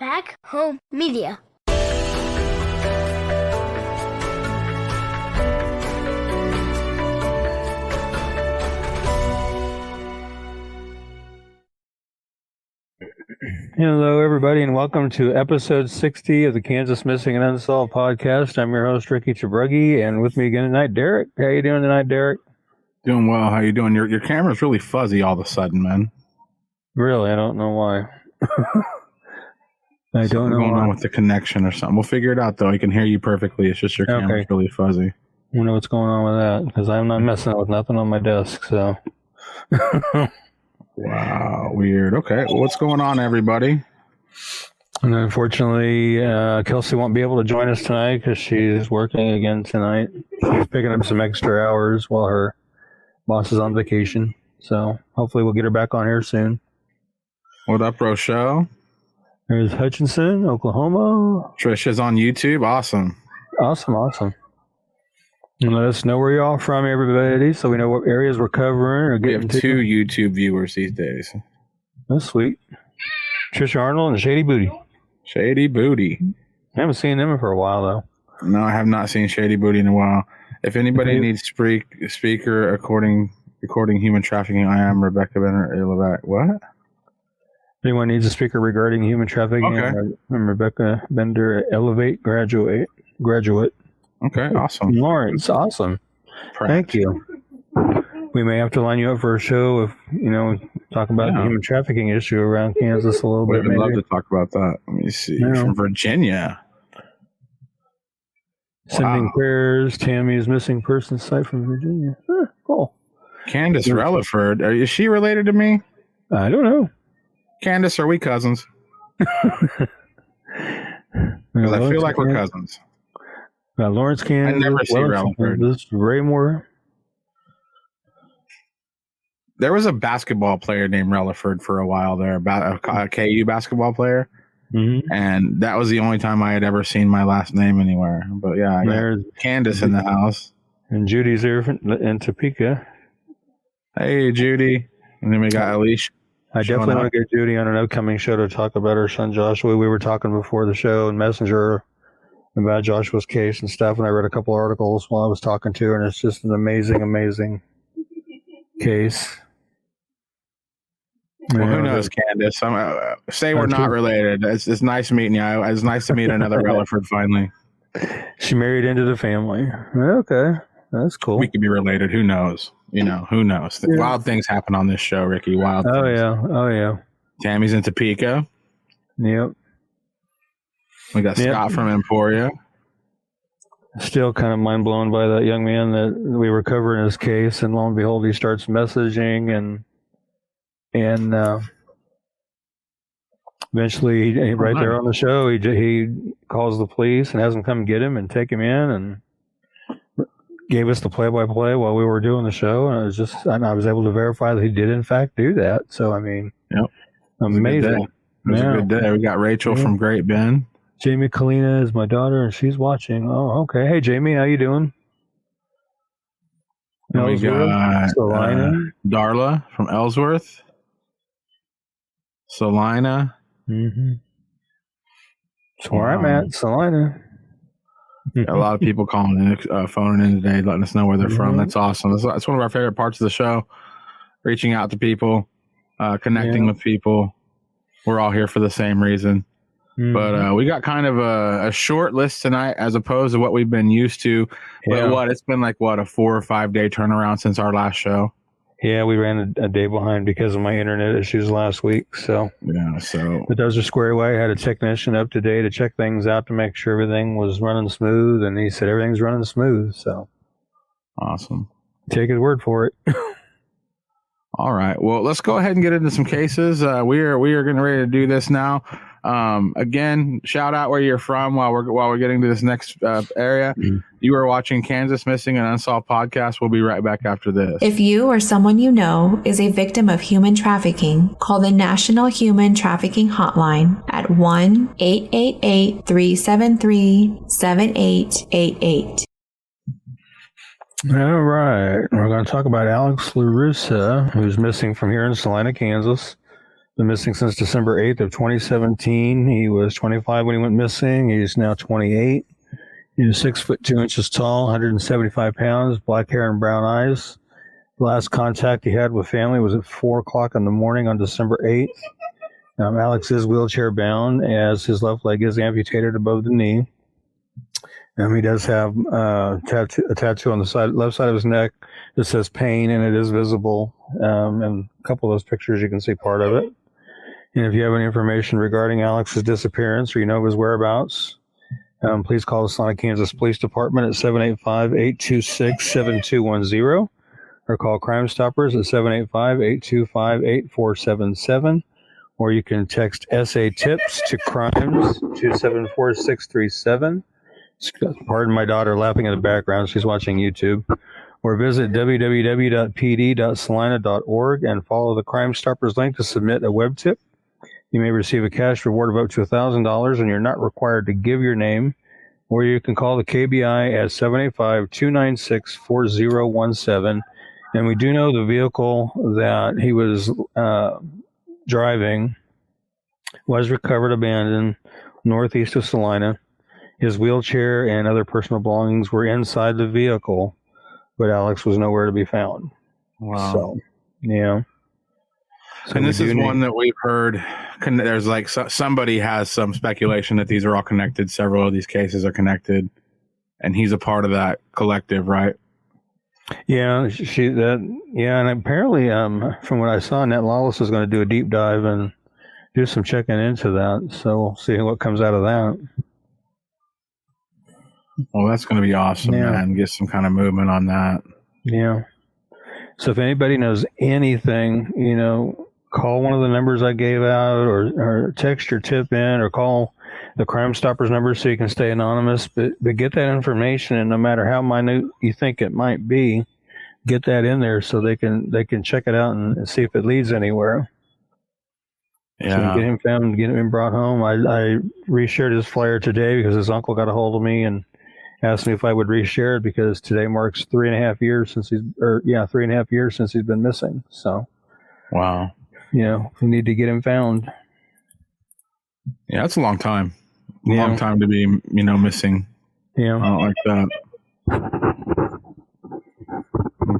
Back Home Media. Hello, everybody, and welcome to episode 60 of the Kansas Missing and Unsolved podcast. I'm your host, Ricky Chabruggi, and with me again tonight, Derek. How you doing tonight, Derek? Doing well. How you doing? Your camera's really fuzzy all of a sudden, man. Really? I don't know why. I don't know going why. on with the connection or something. We'll figure it out, though. I can hear you perfectly. It's just your camera's really fuzzy. I don't know what's going on with that, because I'm not messing with nothing on my desk, so... Wow, weird. Okay, well, what's going on, everybody? And unfortunately, Kelsey won't be able to join us tonight because she's working again tonight. She's picking up some extra hours while her boss is on vacation. So hopefully we'll get her back on here soon. What up, Rochelle? There's Hutchinson, Oklahoma. Trisha's on YouTube. Awesome. Awesome. And let us know where you're all from, everybody, so we know what areas we're covering or getting to. We have 2 YouTube viewers these days. That's sweet. Trisha Arnold and Shady Booty. Shady Booty. I haven't seen them for a while, though. No, I have not seen Shady Booty in a while. If anybody needs speaker recording human trafficking, I am Rebecca Bender. What? If anyone needs a speaker regarding human trafficking, okay. I'm Rebecca Bender, Elevate graduate. Okay, awesome. Lawrence, awesome. Thank you. We may have to line you up for a show if, talk about the human trafficking issue around Kansas a little bit. We'd love to talk about that. Let me see. From Virginia. Sending prayers. Tammy's missing person site from Virginia. Cool. Candace Relaford. Is she related to me? I don't know. Candace, are we cousins? Because I feel like we're cousins. Lawrence, Kansas. I never see Relaford. Raymore. There was a basketball player named Relaford for a while there, a KU basketball player. Mm-hmm. And that was the only time I had ever seen my last name anywhere. But yeah, I got Candace in the house. And Judy's there in Topeka. Hey, Judy. And then we got Alicia. I definitely want to get Judy on an upcoming show to talk about her son Joshua. We were talking before the show in Messenger about Joshua's case and stuff, and I read a couple articles while I was talking to her, and it's just an amazing case. Well, who knows, Candace? Say we're not related. It's nice meeting you. It's nice to meet another Relaford finally. She married into the family. Okay, that's cool. We could be related. Who knows? Who knows? Yeah. Wild things happen on this show, Ricky. Wild things. Oh, yeah. Tammy's in Topeka. Yep. We got Scott from Emporia. Still kind of mind blown by that young man that we were covering his case, and lo and behold, he starts messaging and eventually, right there on the show, he calls the police and has them come get him and take him in and gave us the play-by-play while we were doing the show, and I was able to verify that he did in fact do that. So I mean, amazing. It was a good day. We got Rachel from Great Bend. Jamie Kalina is my daughter, and she's watching. Oh, okay. Hey, Jamie, how you doing? We got Darla from Ellsworth. Salina. Mm-hmm. That's where I'm at, Salina. A lot of people calling in, phoning in today, letting us know where they're from. That's awesome. That's one of our favorite parts of the show, reaching out to people, connecting with people. We're all here for the same reason. Mm-hmm. But we got kind of a short list tonight as opposed to what we've been used to. But it's been like, a 4 or 5 day turnaround since our last show? Yeah, we ran a day behind because of my internet issues last week. So but those are squared away. I had a technician up today to check things out to make sure everything was running smooth, and he said everything's running smooth. So awesome. Take his word for it. All right. Well, let's go ahead and get into some cases. We are getting ready to do this now. Again, shout out where you're from while we're getting to this next area. Mm-hmm. You are watching Kansas Missing and Unsolved podcast. We'll be right back after this. If you or someone you know is a victim of human trafficking, call the National Human Trafficking Hotline at 1-888-373-7888. All right. We're going to talk about Alex LaRussa, who's missing from here in Salina, Kansas. Been missing since December 8th of 2017. He was 25 when he went missing. He's now 28. He was 6 foot 2 inches tall, 175 pounds, black hair and brown eyes. The last contact he had with family was at 4 o'clock in the morning on December 8th. Alex is wheelchair bound as his left leg is amputated above the knee. He does have a tattoo on the left side of his neck that says pain, and it is visible. And a couple of those pictures, you can see part of it. And if you have any information regarding Alex's disappearance or you know of his whereabouts, please call the Sonic, Kansas Police Department at 785-826-7210 or call Crime Stoppers at 785-825-8477. Or you can text SA Tips to Crimes 274-637. Pardon my daughter laughing in the background. She's watching YouTube. Or visit www.pd.salina.org and follow the Crime Stoppers link to submit a web tip. You may receive a cash reward of up to $1,000, and you're not required to give your name. Or you can call the KBI at 785-296-4017. And we do know the vehicle that he was driving was recovered abandoned northeast of Salina. His wheelchair and other personal belongings were inside the vehicle, but Alex was nowhere to be found. Wow. So, yeah. So and this is one that we've heard. There's like somebody has some speculation that these are all connected. Several of these cases are connected, and he's a part of that collective, right? Yeah, and apparently, from what I saw, Net Lawless is going to do a deep dive and do some checking into that. So we'll see what comes out of that. Well, that's going to be awesome, man. Get some kind of movement on that. Yeah. So if anybody knows anything, call one of the numbers I gave out, or text your tip in, or call the Crime Stoppers number so you can stay anonymous. But get that information, and no matter how minute you think it might be, get that in there so they can check it out and see if it leads anywhere. Yeah. So get him found, get him brought home. I reshared his flyer today because his uncle got a hold of me and asked me if I would reshare it because today marks 3.5 years since 3.5 years since he's been missing. So, wow. We need to get him found. Yeah, that's a long time. Long time to be, missing. Yeah. I don't like that.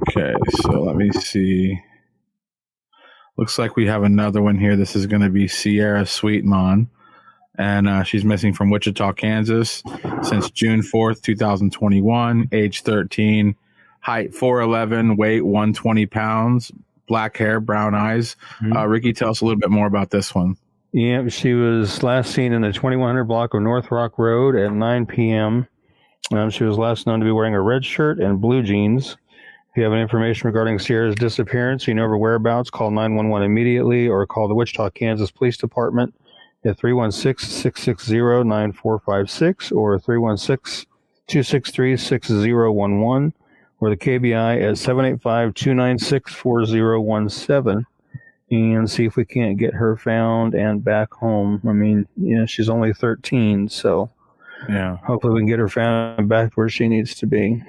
Okay, so let me see. Looks like we have another one here. This is going to be Ciara Sweatmon. And she's missing from Wichita, Kansas since June 4th, 2021, age 13, height 4'11", weight 120 pounds, black hair, brown eyes. Ricky, tell us a little bit more about this one. Yeah, she was last seen in the 2100 block of North Rock Road at 9 p.m. She was last known to be wearing a red shirt and blue jeans. If you have any information regarding Ciara's disappearance, you know her whereabouts, call 911 immediately or call the Wichita, Kansas Police Department at 316-660-9456 or 316-263-6011 or the KBI at 785-296-4017 and see if we can't get her found and back home. I mean, she's only 13, so hopefully we can get her found and back where she needs to be.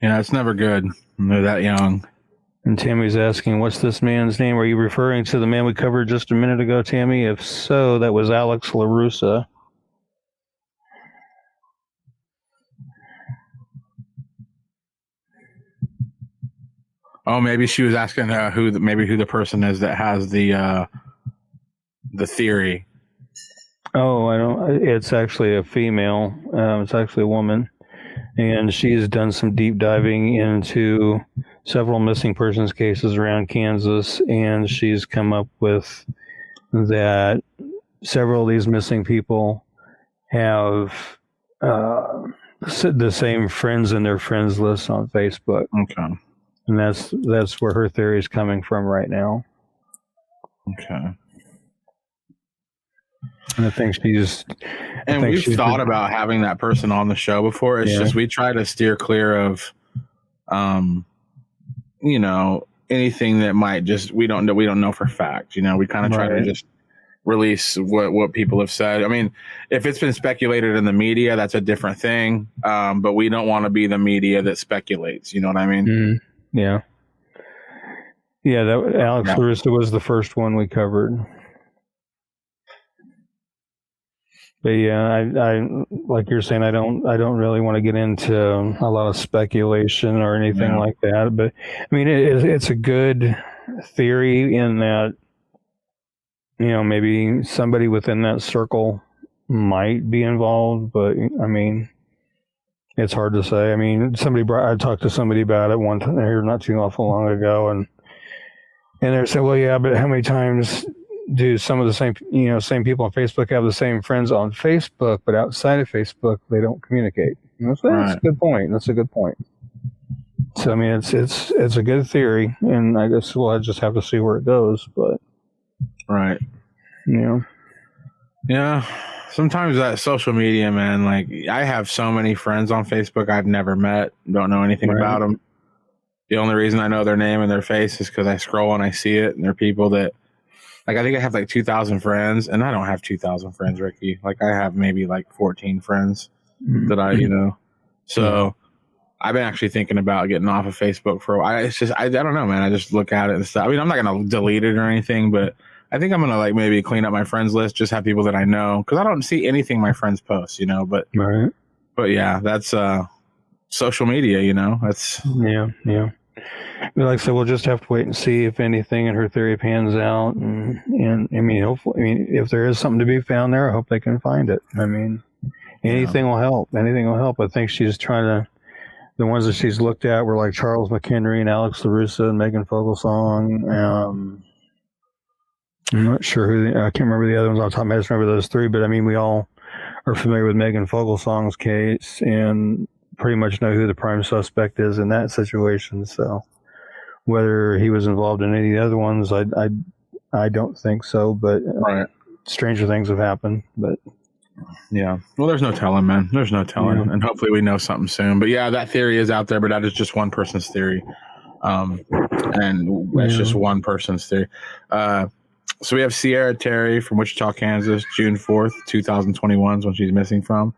Yeah, it's never good when they're that young. And Tammy's asking, what's this man's name? Are you referring to the man we covered just a minute ago, Tammy? If so, that was Alex LaRussa. Oh, maybe she was asking who the person is that has the theory. Oh, I don't. It's actually a female. It's actually a woman, and she's done some deep diving into several missing persons cases around Kansas, and she's come up with that several of these missing people have the same friends in their friends list on Facebook. Okay. And that's where her theory is coming from right now. Okay. And I think she's... And we've thought about having that person on the show before. It's just we try to steer clear of, anything that might just we don't know for fact. We kind of try to just release what people have said. I mean, if it's been speculated in the media, that's a different thing. But we don't want to be the media that speculates. You know what I mean? Yeah. Yeah, that Alex Yeah. LaRussa was the first one we covered. But yeah, I like you're saying, I don't really want to get into a lot of speculation or anything like that. But I mean, it's a good theory in that, maybe somebody within that circle might be involved, but I mean, it's hard to say. I mean, I talked to somebody about it one time here not too awful long ago, and they said, well, yeah, but how many times do some of the same people on Facebook have the same friends on Facebook, but outside of Facebook, they don't communicate? That's a good point. That's a good point. So, I mean, it's a good theory, and I guess we'll just have to see where it goes, but. Right. Yeah. Sometimes that social media, man, like I have so many friends on Facebook I've never met, don't know anything about them. The only reason I know their name and their face is because I scroll and I see it, and they're people that, like, I think I have like 2,000 friends, and I don't have 2,000 friends, Ricky. Like, I have maybe like 14 friends that I, So I've been actually thinking about getting off of Facebook for a while. It's just, I don't know, man. I just look at it and stuff. I mean, I'm not going to delete it or anything, but I think I'm going to like maybe clean up my friends list, just have people that I know, because I don't see anything my friends post, but yeah, that's social media, that's. Yeah. Like I said, we'll just have to wait and see if anything in her theory pans out. And I mean, hopefully, if there is something to be found there, I hope they can find it. I mean, anything will help. Anything will help. I think she's trying to, the ones that she's looked at were like Charles McHenry and Alex LaRussa and Megan Fogelsong. I'm not sure I can't remember the other ones on top of my head. I just remember those three, but I mean, we all are familiar with Megan Fogelsong's case and pretty much know who the prime suspect is in that situation. So whether he was involved in any of the other ones, I don't think so, but stranger things have happened. But yeah, well, there's no telling, man. There's no telling, and hopefully we know something soon. But yeah, that theory is out there, but that is just one person's theory, and it's just one person's theory. So we have Ciara Terry from Wichita, Kansas, June 4th, 2021 is when she's missing from,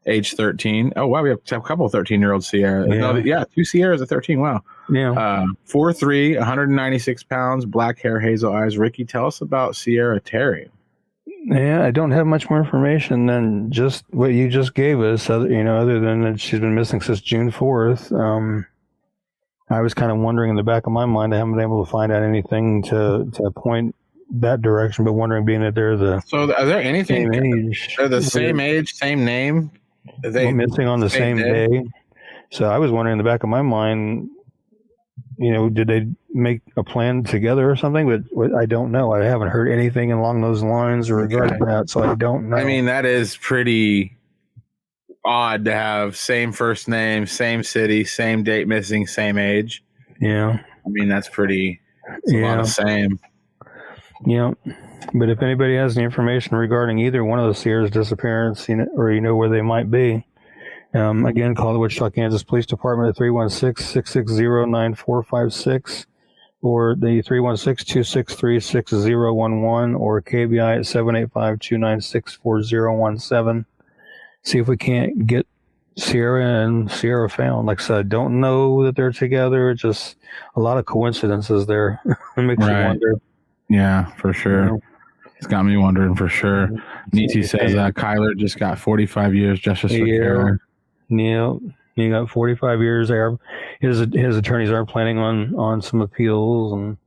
age 13. Oh, wow, we have a couple of 13-year-old Ciara. Yeah, two Ciaras at 13, wow. Yeah. 4'3", 196 pounds, black hair, hazel eyes. Ricky, tell us about Ciara Terry. Yeah, I don't have much more information than just what you just gave us, other than that she's been missing since June 4th. I was kind of wondering in the back of my mind, I haven't been able to find out anything to point that direction, but wondering being that they're are there anything same age, they're the same age, same name, they missing on the same day. So I was wondering in the back of my mind, did they make a plan together or something? But I don't know. I haven't heard anything along those lines regarding that, so I don't know. I mean, that is pretty odd to have same first name, same city, same date missing, same age. Yeah. I mean, that's pretty. It's a lot of same. Yeah, but if anybody has any information regarding either one of the Ciara's disappearance, or where they might be, again, call the Wichita, Kansas Police Department at 316-660-9456, or the 316-263-6011, or KBI at 785-296-4017. See if we can't get Ciara and Ciara found. Like I said, I don't know that they're together. It's just a lot of coincidences there. It makes you wonder. Yeah, for sure. It's got me wondering for sure. Niti says Kyler just got 45 years justice for Kara. Yeah, he got 45 years there. His attorneys are planning on some appeals, and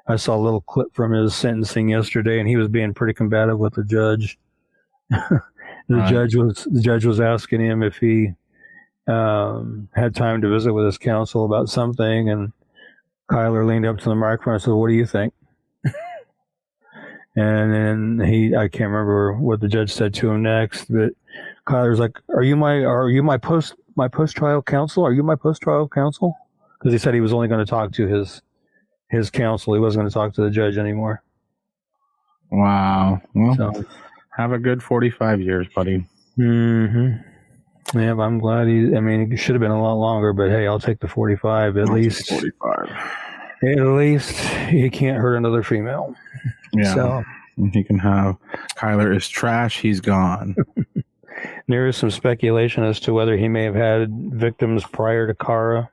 I saw a little clip from his sentencing yesterday, and he was being pretty combative with the judge. The judge was asking him if he had time to visit with his counsel about something, and Kyler leaned up to the microphone and said, "What do you think?" And then I can't remember what the judge said to him next, but Kyler's like, "Are you my post trial counsel? Are you my post trial counsel?" Because he said he was only going to talk to his counsel. He wasn't going to talk to the judge anymore. Wow. Well, have a good 45 years, buddy. Mm-hmm. Yeah, but I'm glad it should have been a lot longer, but hey, I'll take the 45 at least. 45. At least he can't hurt another female. Yeah. So he can have Kyler is trash. He's gone. There is some speculation as to whether he may have had victims prior to Cara.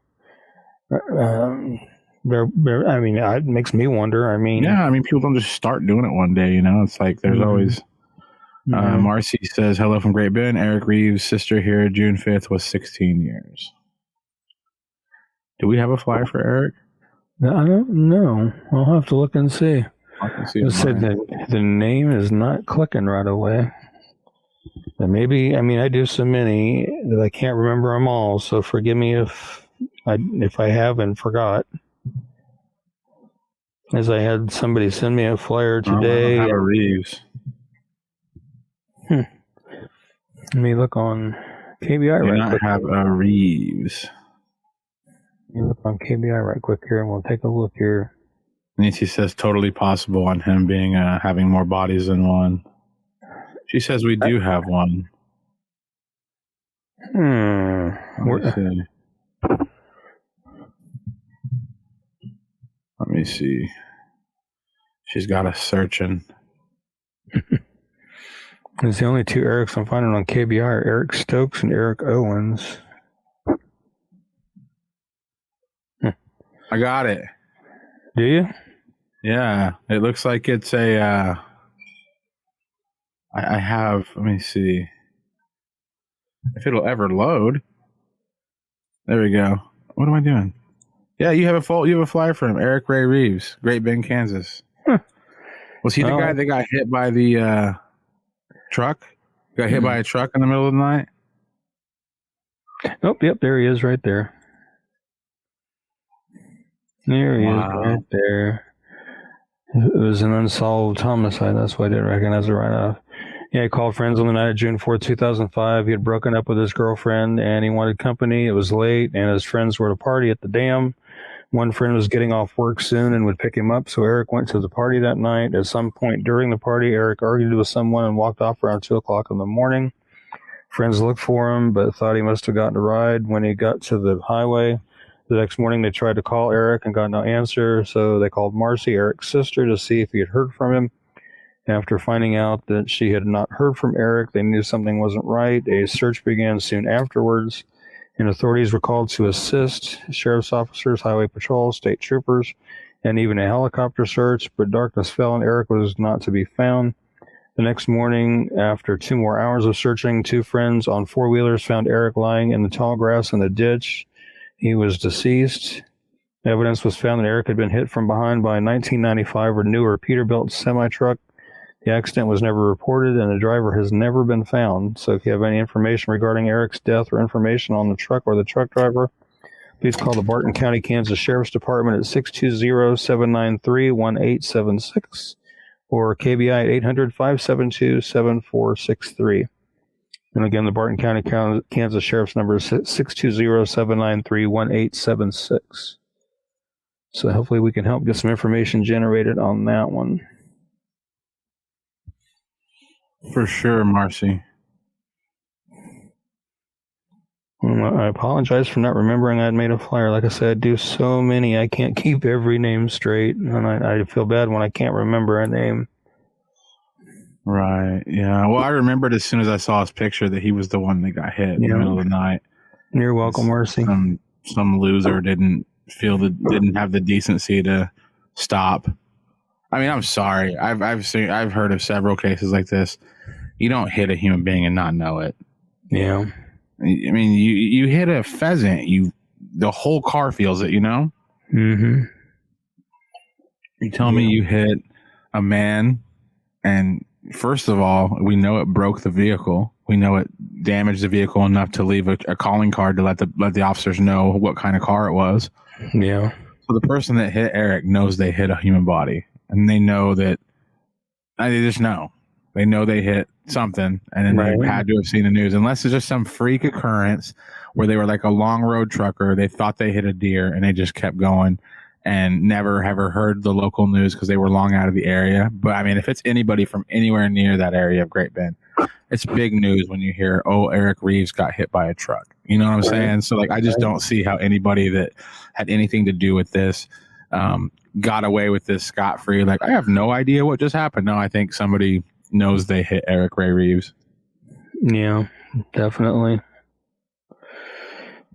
I mean, it makes me wonder. I mean, yeah, I mean, people don't just start doing it one day, you know? It's like there's always. Marcy says, hello from Great Bend. Eric Reeves' sister here, June 5th, was 16 years. Do we have a flyer for Eric? I don't know. I'll have to look and see. I can see It said that the name is not clicking right away. And maybe, I mean, I do so many that I can't remember them all, so forgive me if I have and forgot. As I had somebody send me a flyer today. I don't have a Reeves. Let me look on KBI right quick. Have a Reeves. Let me look on KBI right quick here, and we'll take a look here. Nancy says totally possible on him being having more bodies than one. She says we do have one. Let me see. She's got us searching. It's the only two Erics I'm finding on KBI are Eric Stokes and Eric Owens. I got it. Do you? Yeah. It looks like it's a... I have... Let me see. If it'll ever load. There we go. What am I doing? Yeah, you have a flyer for him. Eric Ray Reeves, Great Bend, Kansas. Was he the guy that got hit by the truck? Got hit by a truck in the middle of the night? Oh, yep, there he is right there. There he is right there. It was an unsolved homicide. That's why I didn't recognize it right off. Yeah, he called friends on the night of June 4th, 2005. He had broken up with his girlfriend, and he wanted company. It was late, and his friends were at a party at the dam. One friend was getting off work soon and would pick him up, so Eric went to the party that night. At some point during the party, Eric argued with someone and walked off around 2 o'clock in the morning. Friends looked for him, but thought he must have gotten a ride. When he got to the highway, the next morning they tried to call Eric and got no answer, so they called Marcy, Eric's sister, to see if he had heard from him. After finding out that she had not heard from Eric, they knew something wasn't right. A search began soon afterwards, and authorities were called to assist. Sheriff's officers, highway patrol, state troopers, and even a helicopter search, but darkness fell and Eric was not to be found. The next morning, after 2 more hours of searching, 2 friends on 4-wheelers found Eric lying in the tall grass in the ditch. He was deceased. Evidence was found that Eric had been hit from behind by a 1995 or newer Peterbilt semi-truck. The accident was never reported, and the driver has never been found. So if you have any information regarding Eric's death or information on the truck or the truck driver, please call the Burton County, Kansas Sheriff's Department at 620-793-1876 or KBI at 800-572-7463. And again, the Burton County, Kansas Sheriff's number is 620-793-1876. So hopefully we can help get some information generated on that one. For sure, Marcy. I apologize for not remembering I'd made a flyer. Like I said, I do so many, I can't keep every name straight, and I feel bad when I can't remember a name. Right, yeah. Well, I remembered as soon as I saw his picture that he was the one that got hit in the middle of the night. You're welcome, Marcy. Some loser didn't have the decency to stop. I mean, I'm sorry. I've heard of several cases like this. You don't hit a human being and not know it. Yeah. I mean, you hit a pheasant. The whole car feels it. You know. Mm-hmm. You tell me you hit a man, and first of all, we know it broke the vehicle. We know it damaged the vehicle enough to leave a calling card to let the officers know what kind of car it was. Yeah. So the person that hit Eric knows they hit a human body. And they know that, they just know. They know they hit something, and then they had to have seen the news. Unless it's just some freak occurrence where they were like a long road trucker, they thought they hit a deer, and they just kept going and never ever heard the local news because they were long out of the area. But, I mean, if it's anybody from anywhere near that area of Great Bend, it's big news when you hear, Eric Reeves got hit by a truck. You know what I'm saying? So, like, I just don't see how anybody that had anything to do with this got away with this scot-free. Like, I have no idea what just happened. No, I think somebody knows they hit Eric Ray Reeves. Yeah, definitely.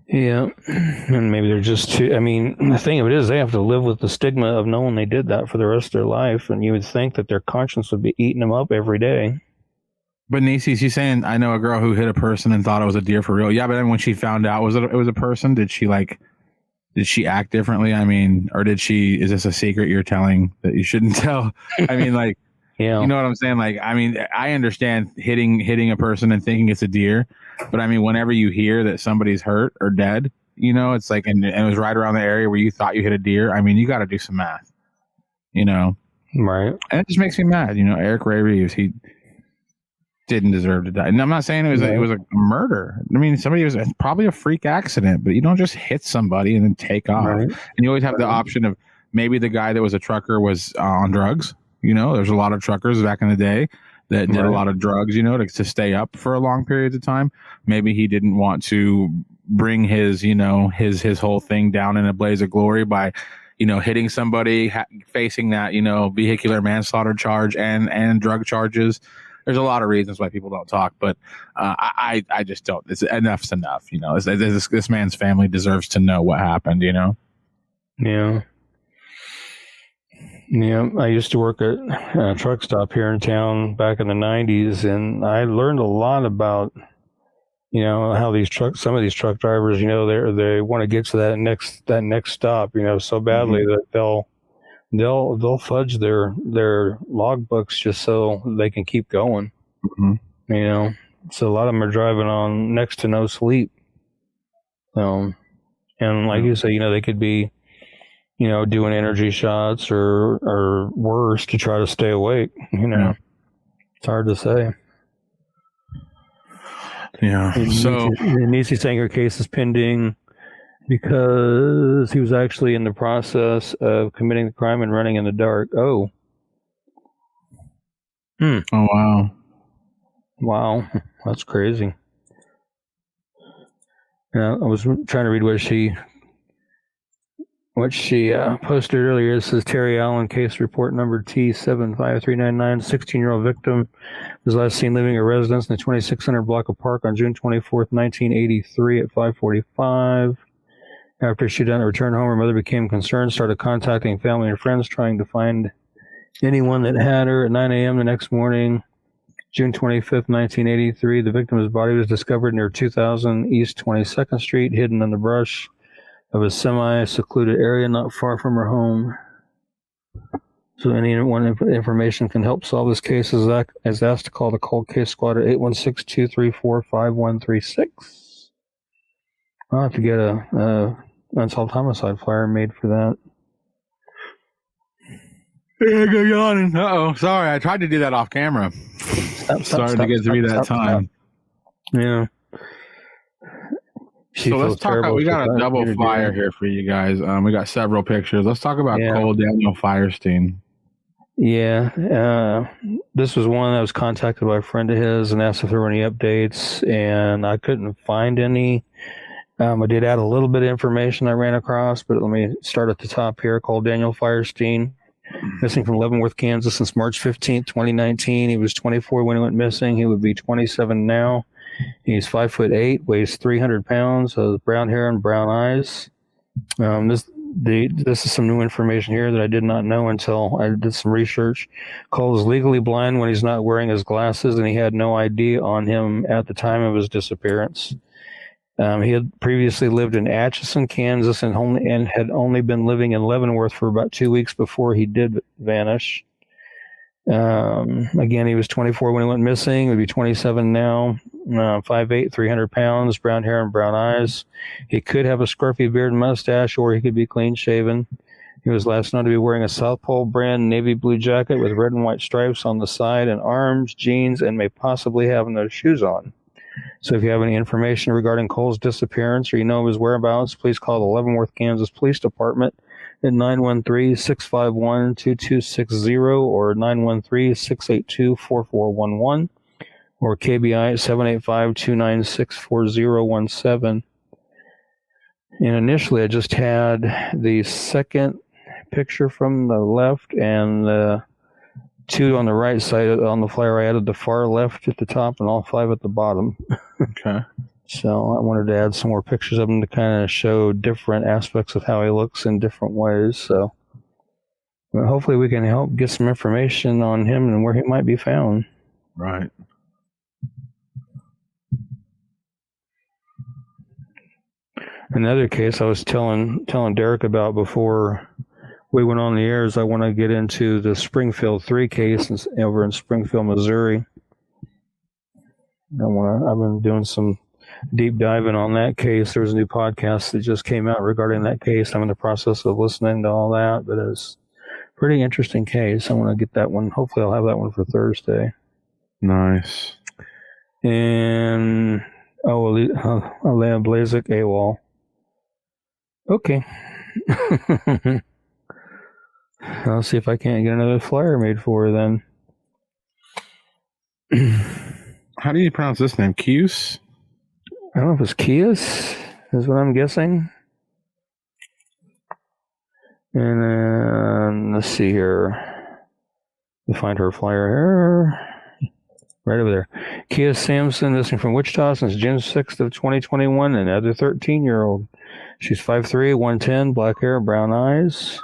Yeah, and maybe they're just too. I mean, the thing of it is, they have to live with the stigma of knowing they did that for the rest of their life, and you would think that their conscience would be eating them up every day. But Niecy, she's saying, I know a girl who hit a person and thought it was a deer for real. Yeah, but then when she found out it was a person, did she act differently? I mean, or is this a secret you're telling that you shouldn't tell? I mean, like, Yeah, you know what I'm saying? Like, I mean, I understand hitting a person and thinking it's a deer, but I mean, whenever you hear that somebody's hurt or dead, you know, it's like, and it was right around the area where you thought you hit a deer. I mean, you got to do some math, you know? right. And it just makes me mad. You know, Eric Ray Reeves, he didn't deserve to die. And I'm not saying it was a murder. I mean, it's probably a freak accident, but you don't just hit somebody and then take off. Right. And you always have the option of maybe the guy that was a trucker was on drugs. You know, there's a lot of truckers back in the day that did a lot of drugs, you know, to stay up for a long period of time. Maybe he didn't want to bring his, you know, his whole thing down in a blaze of glory by, you know, hitting somebody, facing that, you know, vehicular manslaughter charge and drug charges. There's a lot of reasons why people don't talk, but I just don't. It's enough's enough, you know. This man's family deserves to know what happened, you know. Yeah. Yeah, I used to work at a truck stop here in town back in the 90s, and I learned a lot about, you know, how some of these truck drivers, you know, they want to get to that next stop, you know, so badly that they'll fudge their log books just so they can keep going. You know, so a lot of them are driving on next to no sleep. And like you say, you know, they could be, you know, doing energy shots or worse to try to stay awake. You know, It's hard to say. Yeah. So Niecy saying her case is pending because he was actually in the process of committing the crime and running in the dark. Oh. Oh, wow. Wow. That's crazy. Yeah, I was trying to read what she posted earlier. It says Terry Allen, case report number T75399, 16-year-old victim was last seen leaving her residence in the 2600 block of Park on June 24th, 1983 at 5:45. After she didn't return home, her mother became concerned, started contacting family and friends, trying to find anyone that had her. At 9 a.m. the next morning, June 25th, 1983, the victim's body was discovered near 2000 East 22nd Street, hidden in the brush of a semi-secluded area not far from her home. So anyone information can help solve this case is asked to call the cold case squad at 816-234-5136. I'll have to get a unsolved homicide flyer made for that. Yeah, go yawning. Uh-oh. Sorry, I tried to do that off camera. Started to get to be that time. Yeah. So let's talk about, we got a double flyer here for you guys. We got several pictures. Let's talk about Cole Daniel Firestine. Yeah. This was one that was contacted by a friend of his and asked if there were any updates, and I couldn't find any. I did add a little bit of information I ran across, but let me start at the top here. Cole Daniel Firestine, missing from Leavenworth, Kansas since March 15th, 2019. He was 24 when he went missing. He would be 27 now. He's 5'8", weighs 300 pounds, has brown hair and brown eyes. This is some new information here that I did not know until I did some research. Cole is legally blind when he's not wearing his glasses, and he had no ID on him at the time of his disappearance. He had previously lived in Atchison, Kansas, and had only been living in Leavenworth for about 2 weeks before he did vanish. Again, he was 24 when he went missing. He would be 27 now. 5'8", 300 pounds, brown hair and brown eyes. He could have a scruffy beard and mustache, or he could be clean shaven. He was last known to be wearing a South Pole brand navy blue jacket with red and white stripes on the side and arms, jeans, and may possibly have no shoes on. So if you have any information regarding Cole's disappearance or you know of his whereabouts, please call the Leavenworth, Kansas Police Department at 913-651-2260 or 913-682-4411 or KBI at 785-296-4017. And initially I just had the second picture from the left and the two on the right side on the flyer. I added the far left at the top and all five at the bottom. Okay. So I wanted to add some more pictures of him to kind of show different aspects of how he looks in different ways. So hopefully we can help get some information on him and where he might be found. Right. Another case I was telling Derek about before we went on the air is I want to get into the Springfield 3 case over in Springfield, Missouri. I've been doing some deep diving on that case. There's a new podcast that just came out regarding that case. I'm in the process of listening to all that, but it's a pretty interesting case. I want to get that one. Hopefully I'll have that one for Thursday. Nice. And Alea Blazik AWOL. Okay. I'll see if I can't get another flyer made for her then. How do you pronounce this name? Kius? I don't know if it's Kius, is what I'm guessing. And then, let's see here. We'll find her flyer here. Right over there. Kius Sampson, listening from Wichita since June 6th of 2021, and another 13-year-old. She's 5'3", 110, black hair, brown eyes.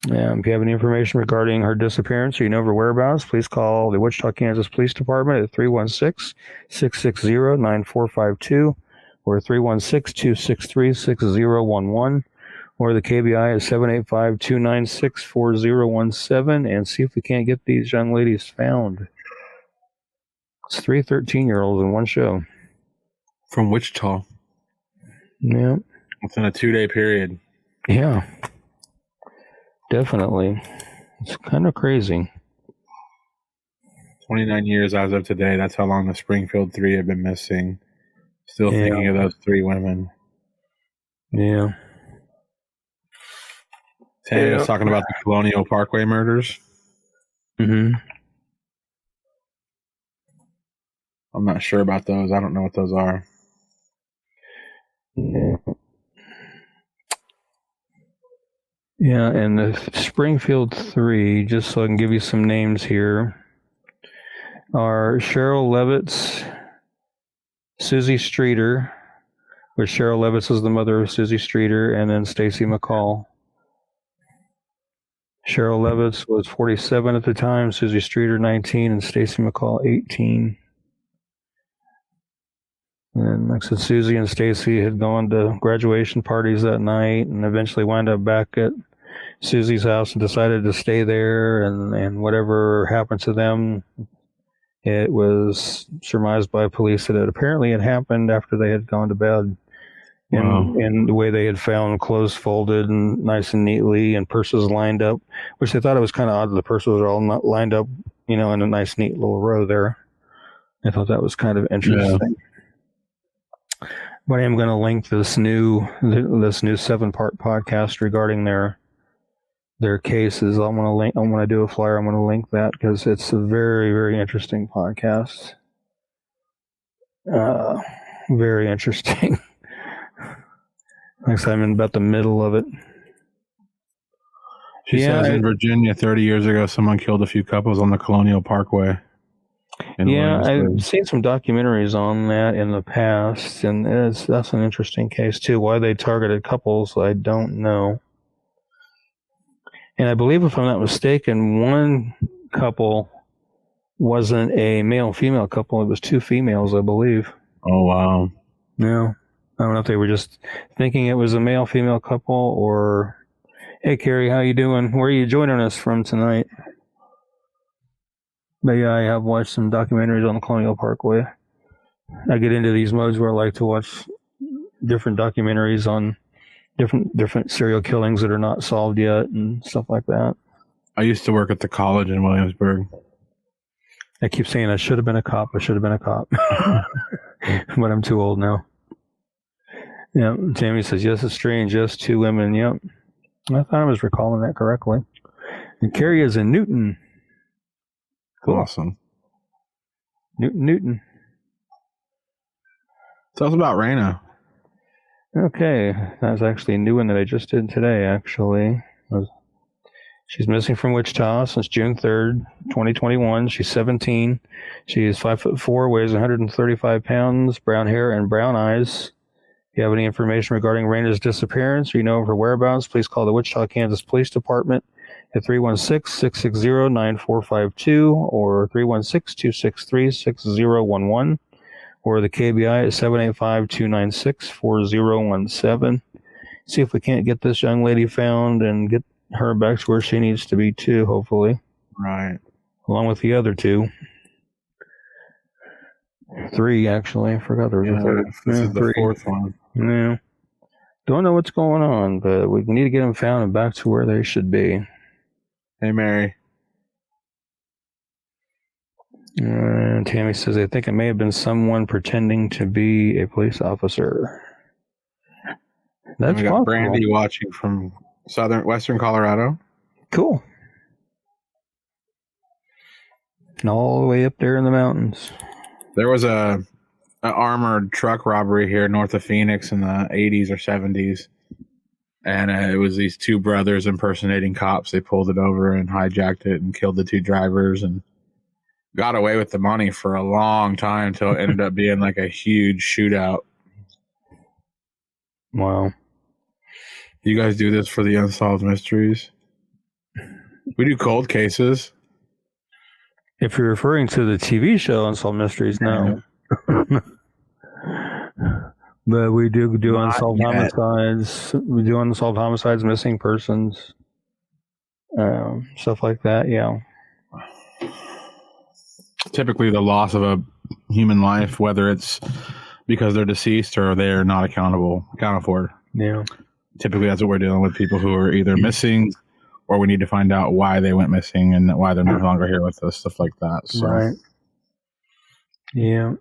If you have any information regarding her disappearance or you know her whereabouts, please call the Wichita, Kansas Police Department at 316-660-9452 or 316-263-6011 or the KBI is 785-296-4017 and see if we can't get these young ladies found. It's 3 13-year-olds in one show. From Wichita. Yeah. Within a 2-day period. Yeah. Definitely. It's kind of crazy. 29 years as of today. That's how long the Springfield 3 have been missing. Still thinking of those 3 women. Yeah. Tammy was talking about the Colonial Parkway murders. Mm-hmm. I'm not sure about those. I don't know what those are. Yeah. Yeah, and the Springfield 3, just so I can give you some names here, are Cheryl Levitz, Susie Streeter, which Cheryl Levitz is the mother of Susie Streeter, and then Stacy McCall. Cheryl Levitz was 47 at the time, Susie Streeter 19, and Stacy McCall 18. And like I said, Susie and Stacy had gone to graduation parties that night and eventually wound up back at Susie's house and decided to stay there, and whatever happened to them, it was surmised by police that it apparently had happened after they had gone to bed. And the way they had found clothes folded and nice and neatly and purses lined up, which they thought it was kind of odd that the purses were all not lined up, in a nice neat little row there. I thought that was kind of interesting. Yeah. But I am going to link this new 7-part podcast regarding their cases. I'm going to do a flyer. I'm going to link that because it's a very, very interesting podcast. Very interesting. Like I said, I'm in about the middle of it. She says in Virginia 30 years ago, someone killed a few couples on the Colonial Parkway. I've seen some documentaries on that in the past, and that's an interesting case too. Why they targeted couples, I don't know. And I believe, if I'm not mistaken, one couple wasn't a male-female couple. It was 2 females, I believe. Oh, wow. Yeah. I don't know if they were just thinking it was a male-female couple or... Hey, Carrie, how you doing? Where are you joining us from tonight? But yeah, I have watched some documentaries on the Colonial Parkway. I get into these modes where I like to watch different documentaries on different serial killings that are not solved yet and stuff like that. I used to work at the college in Williamsburg. I keep saying I should have been a cop. I should have been a cop. But I'm too old now. Yeah, Tammy says, yes, it's strange. Yes, 2 women. Yep. I thought I was recalling that correctly. And Carrie is in Newton. Cool. Awesome. Newton. Tell us about Reyna. Okay. That was actually a new one that I just did today, actually. She's missing from Wichita since June 3rd, 2021. She's 17. She is 5'4", weighs 135 pounds, brown hair and brown eyes. If you have any information regarding Reyna's disappearance or you know of her whereabouts, please call the Wichita, Kansas Police Department at 316-660-9452 or 316-263-6011 or the KBI at 785-296-4017. See if we can't get this young lady found and get her back to where she needs to be too, hopefully. Right. Along with the other two. 3, actually. I forgot there was a third. This is the 3. 4th one. Yeah. Don't know what's going on, but we need to get them found and back to where they should be. Hey, Mary. And Tammy says, I think it may have been someone pretending to be a police officer. That's we got possible. Brandy watching from western Colorado. Cool. And all the way up there in the mountains. There was a armored truck robbery here north of Phoenix in the 80s or 70s. And it was these two brothers impersonating cops. They pulled it over and hijacked it and killed the two drivers and got away with the money for a long time until it ended up being like a huge shootout. Wow. You guys do this for the Unsolved Mysteries? We do cold cases. If you're referring to the TV show Unsolved Mysteries, no. But we do unsolved homicides. We do unsolved homicides, missing persons, stuff like that. Yeah. Typically, the loss of a human life, whether it's because they're deceased or they're not accounted for. Yeah. Typically, that's what we're dealing with: people who are either missing, or we need to find out why they went missing and why they're no longer here with us. Stuff like that. So. Right. Yeah.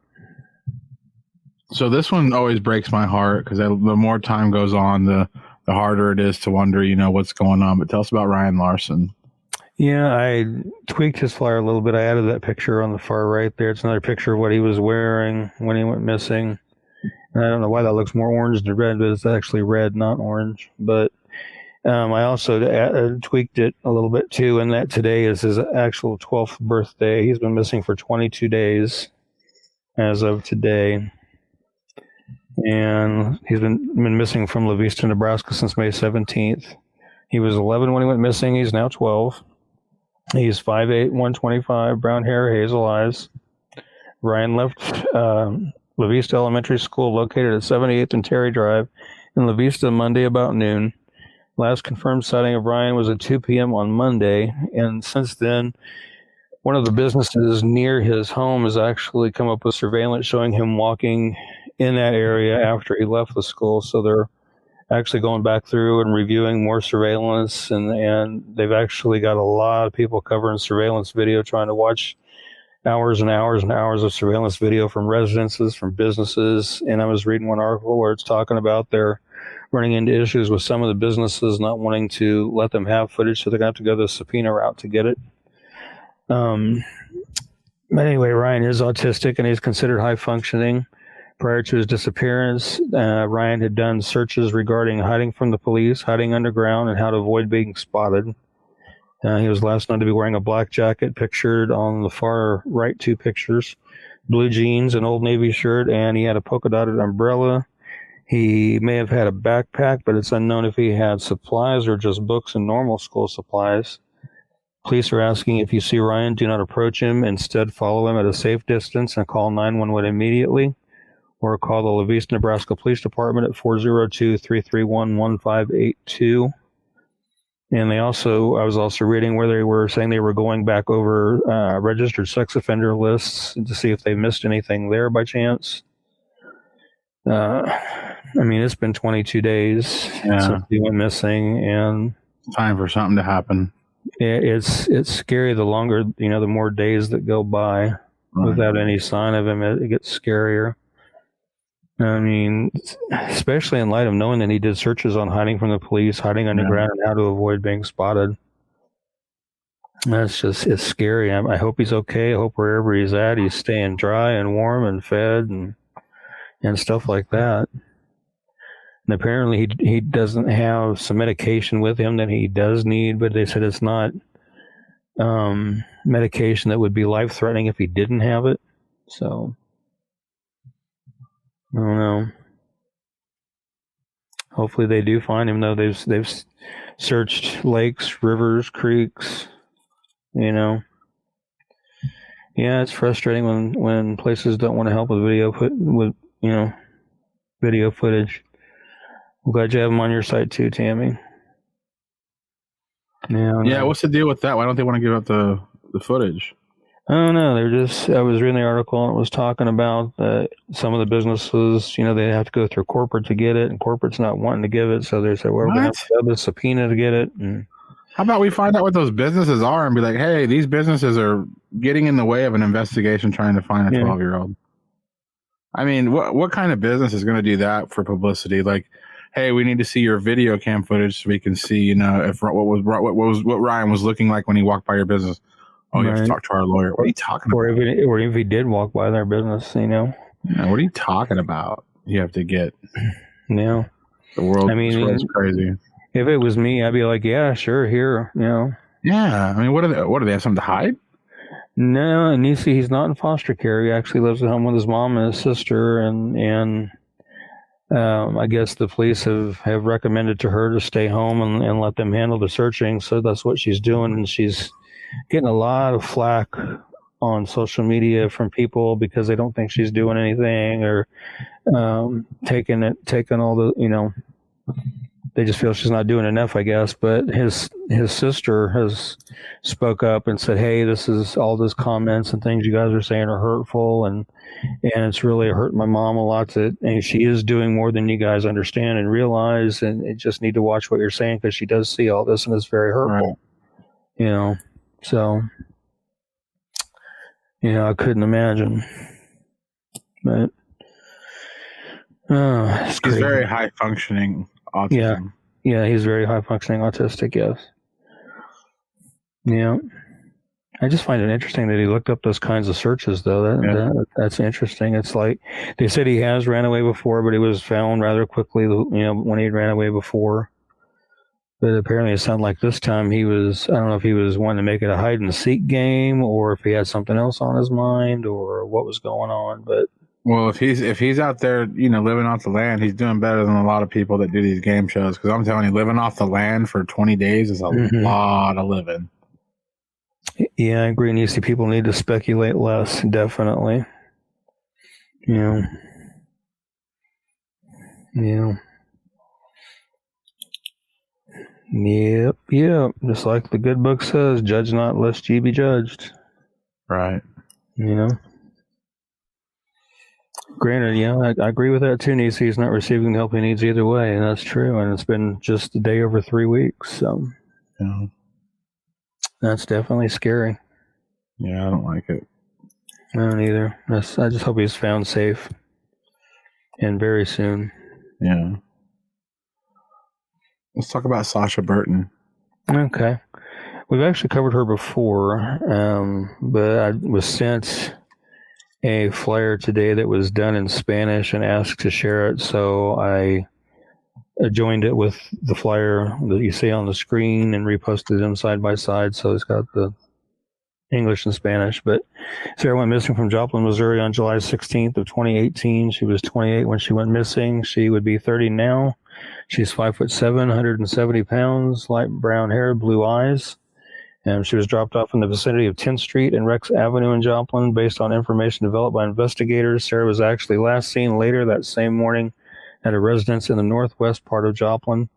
So this one always breaks my heart because the more time goes on, the harder it is to wonder, what's going on. But tell us about Ryan Larsen. Yeah, I tweaked his flyer a little bit. I added that picture on the far right there. It's another picture of what he was wearing when he went missing. And I don't know why that looks more orange than red, but it's actually red, not orange. But I also tweaked it a little bit too, in that today is his actual 12th birthday. He's been missing for 22 days as of today. And he's been missing from La Vista, Nebraska since May 17th. He was 11 when he went missing. He's now 12. He's 5'8", 125, brown hair, hazel eyes. Ryan left La Vista Elementary School, located at 78th and Terry Drive in La Vista Monday about noon. Last confirmed sighting of Ryan was at 2 p.m. on Monday, and since then, one of the businesses near his home has actually come up with surveillance showing him walking in that area after he left the school. So they're actually going back through and reviewing more surveillance, and they've actually got a lot of people covering surveillance video, trying to watch hours and hours and hours of surveillance video from residences, from businesses. And I was reading one article where it's talking about they're running into issues with some of the businesses not wanting to let them have footage, so they're going to have to go the subpoena route to get it. But anyway, Ryan is autistic and he's considered high functioning. Prior to his disappearance, Ryan had done searches regarding hiding from the police, hiding underground, and how to avoid being spotted. He was last known to be wearing a black jacket, pictured on the far right 2 pictures, blue jeans, an Old Navy shirt, and he had a polka dotted umbrella. He may have had a backpack, but it's unknown if he had supplies or just books and normal school supplies. Police are asking, if you see Ryan, do not approach him. Instead, follow him at a safe distance and call 911 immediately, or call the La Vista, Nebraska Police Department at 402-331-1582. And I was also reading where they were saying they were going back over registered sex offender lists to see if they missed anything there by chance. It's been 22 days since he went missing, and time for something to happen. It's scary. The longer, the more days that go by without any sign of him, it gets scarier. Especially in light of knowing that he did searches on hiding from the police, hiding underground, and how to avoid being spotted. It's scary. I hope he's okay. I hope wherever he's at, he's staying dry and warm and fed and stuff like that. And apparently he doesn't have some medication with him that he does need, but they said it's not medication that would be life-threatening if he didn't have it. So, I don't know. Hopefully they do find him, though. They've searched lakes, rivers, creeks, you know. Yeah, it's frustrating when places don't want to help with video footage. I'm glad you have them on your site too, Tammy. Yeah, what's the deal with that? Why don't they want to give up the footage? I don't know. I was reading the article and it was talking about that some of the businesses, they have to go through corporate to get it, and corporate's not wanting to give it. So they said, well, we're going to have to have a subpoena to get it. And how about we find out what those businesses are and be like, hey, these businesses are getting in the way of an investigation trying to find a 12-year-old. I mean, what kind of business is going to do that for publicity? Like, hey, we need to see your video cam footage so we can see, if what Ryan was looking like when he walked by your business. Oh, you have to talk to our lawyer. What are you talking about? Or if he did walk by their business, Yeah, what are you talking about? You have to get. Yeah. The world is crazy. If it was me, I'd be like, yeah, sure, here, Yeah, I mean, what do they have something to hide? No, Nisi, he's not in foster care. He actually lives at home with his mom and his sister, and I guess the police have recommended to her to stay home and let them handle the searching. So that's what she's doing, and she's getting a lot of flack on social media from people because they don't think she's doing anything or taking all the, they just feel she's not doing enough, I guess. But his sister has spoke up and said, hey, all those comments and things you guys are saying are hurtful, and it's really hurt my mom a lot. And she is doing more than you guys understand and realize, and you just need to watch what you're saying because she does see all this and it's very hurtful. Right. So, I couldn't imagine. But he's very high functioning autism. Yeah, he's very high functioning autistic, yes. Yeah. I just find it interesting that he looked up those kinds of searches, though. That's interesting. It's like they said he has ran away before, but he was found rather quickly, when he ran away before. But apparently it sounded like this time I don't know if he was wanting to make it a hide and seek game or if he had something else on his mind or what was going on. But well, if he's out there, living off the land, he's doing better than a lot of people that do these game shows. Because I'm telling you, living off the land for 20 days is a lot of living. Yeah, I agree. And you see, people need to speculate less, definitely. Yeah. Yep. Just like the good book says, judge not lest ye be judged. Right. Granted, I agree with that too, Nisi. He's not receiving the help he needs either way, and that's true. And it's been just a day over 3 weeks, so that's definitely scary. Yeah, I don't like it. I don't either. I just hope he's found safe and very soon. Yeah. Let's talk about Sasha Burton. Okay. We've actually covered her before, but I was sent a flyer today that was done in Spanish and asked to share it, so I joined it with the flyer that you see on the screen and reposted them side by side, so it's got the English and Spanish. But Ciara went missing from Joplin, Missouri on July 16th of 2018. She was 28 when she went missing. She would be 30 now. She's 5'7", 170 pounds, light brown hair, blue eyes. And she was dropped off in the vicinity of 10th Street and Rex Avenue in Joplin. Based on information developed by investigators, Ciara was actually last seen later that same morning at a residence in the northwest part of Joplin.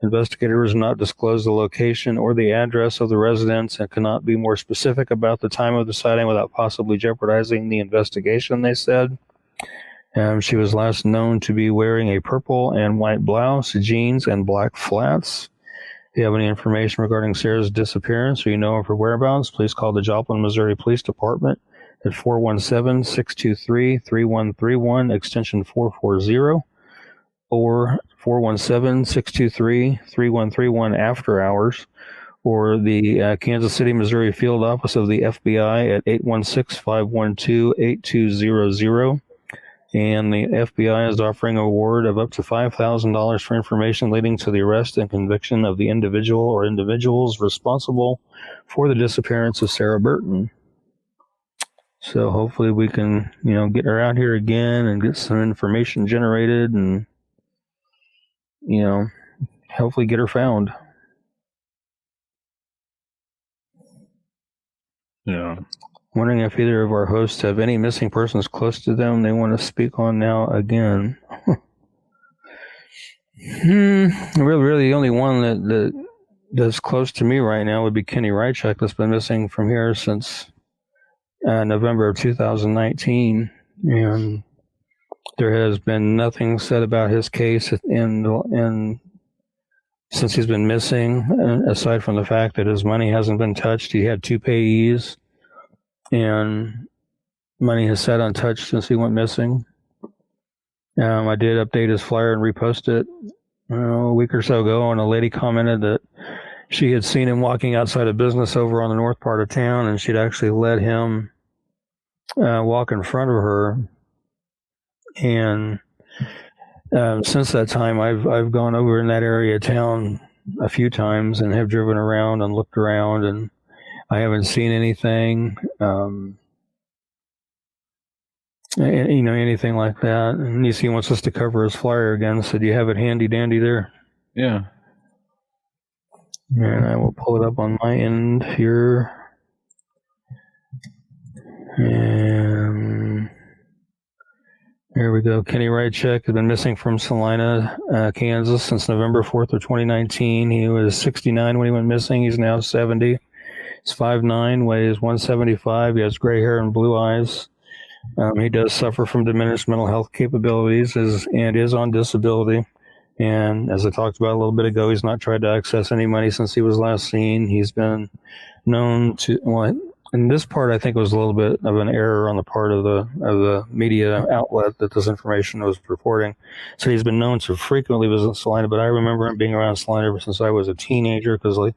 Investigators have not disclosed the location or the address of the residence and cannot be more specific about the time of the sighting without possibly jeopardizing the investigation, they said. She was last known to be wearing a purple and white blouse, jeans, and black flats. If you have any information regarding Ciara's disappearance or you know of her whereabouts, please call the Joplin, Missouri Police Department at 417-623-3131, extension 440, or 417-623-3131 after hours, or the Kansas City, Missouri field office of the FBI at 816-512-8200. And the FBI is offering a reward of up to $5,000 for information leading to the arrest and conviction of the individual or individuals responsible for the disappearance of Sarah Burton. So hopefully we can, get her out here again and get some information generated and, hopefully get her found. Yeah. Wondering if either of our hosts have any missing persons close to them they want to speak on now again. Really, the only one that's close to me right now would be Kenny Rychek, that's been missing from here since November of 2019, and there has been nothing said about his case and since he's been missing, aside from the fact that his money hasn't been touched. He had 2 payees, and money has sat untouched since he went missing. I did update his flyer and repost it a week or so ago, and a lady commented that she had seen him walking outside a business over on the north part of town, and she'd actually let him walk in front of her. And since that time, I've gone over in that area of town a few times and have driven around and looked around, and I haven't seen anything, anything like that. And he wants us to cover his flyer again. So do you have it handy dandy there? Yeah. And I will pull it up on my end here. And here we go. Kenny Rychek has been missing from Salina, Kansas since November 4th of 2019. He was 69 when he went missing. He's now 70. He's 5'9", weighs 175. He has gray hair and blue eyes. He does suffer from diminished mental health capabilities and is on disability. And as I talked about a little bit ago, he's not tried to access any money since he was last seen. He's been known to, and this part I think was a little bit of an error on the part of the media outlet that this information was reporting. So he's been known to frequently visit Salina, but I remember him being around Salina ever since I was a teenager, because I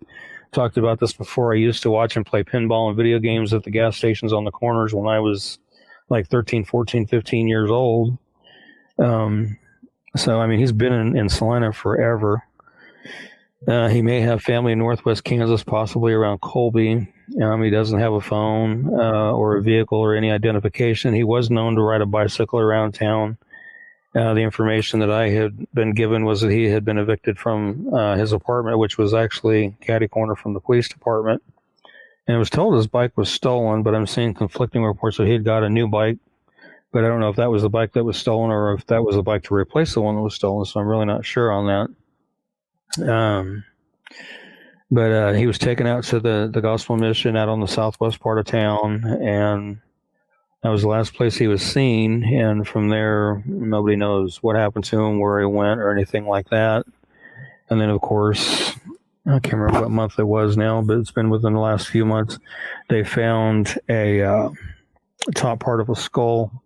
talked about this before. I used to watch him play pinball and video games at the gas stations on the corners when I was like 13, 14, 15 years old. So, he's been in Salina forever. He may have family in Northwest Kansas, possibly around Colby. He doesn't have a phone or a vehicle or any identification. He was known to ride a bicycle around town. The information that I had been given was that he had been evicted from his apartment, which was actually catty corner from the police department. And it was told his bike was stolen, but I'm seeing conflicting reports that he had got a new bike. But I don't know if that was the bike that was stolen or if that was the bike to replace the one that was stolen, so I'm really not sure on that. But he was taken out to the gospel mission out on the southwest part of town, and that was the last place he was seen. And from there, nobody knows what happened to him, where he went, or anything like that. And then, of course, I can't remember what month it was now, but it's been within the last few months. They found a top part of a skull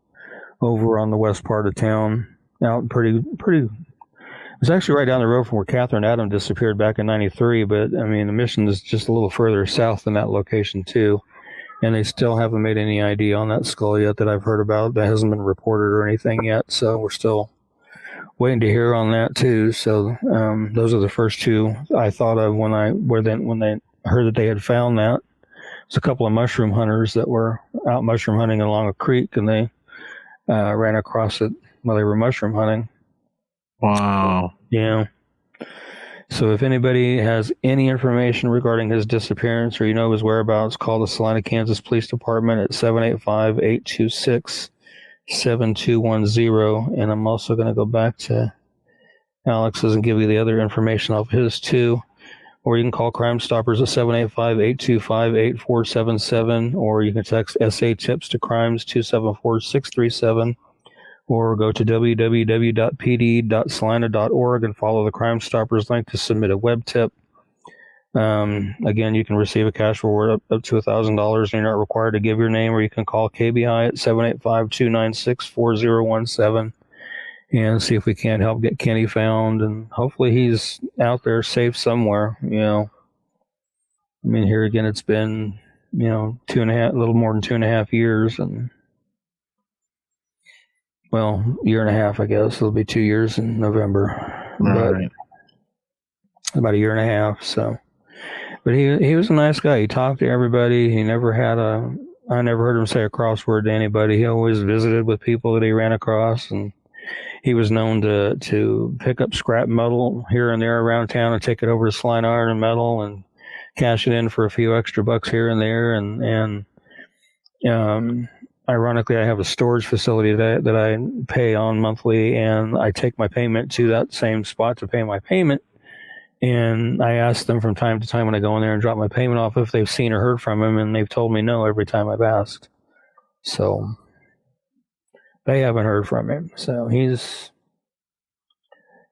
over on the west part of town, out pretty. It was actually right down the road from where Catherine Adam disappeared back in '93. But the mission is just a little further south than that location too, and they still haven't made any ID on that skull yet that I've heard about. That hasn't been reported or anything yet, so we're still waiting to hear on that too. So those are the first two I thought of when they heard that they had found that. It's a couple of mushroom hunters that were out mushroom hunting along a creek, and they ran across it while they were mushroom hunting. Wow. Yeah. So if anybody has any information regarding his disappearance or his whereabouts, call the Salina, Kansas Police Department at 785-826-7210. And I'm also going to go back to Alex's and give you the other information off his too. Or you can call Crime Stoppers at 785-825-8477, or you can text SA Tips to Crimes 274-637, or go to www.pd.salina.org and follow the Crime Stoppers link to submit a web tip. Again, you can receive a cash reward up to $1,000, and you're not required to give your name, or you can call KBI at 785-296-4017. And see if we can't help get Kenny found, and hopefully he's out there safe somewhere. Here again, it's been, a little more than 2.5 years, well, year and a half, I guess. It'll be 2 years in November. Right. But about a year and a half. So, but he was a nice guy. He talked to everybody. He never had I never heard him say a cross word to anybody. He always visited with people that he ran across, and he was known to pick up scrap metal here and there around town and take it over to Slime Iron and Metal and cash it in for a few extra bucks here and there. And ironically, I have a storage facility that I pay on monthly, and I take my payment to that same spot to pay my payment. And I ask them from time to time when I go in there and drop my payment off if they've seen or heard from him, and they've told me no every time I've asked. So they haven't heard from him. So he was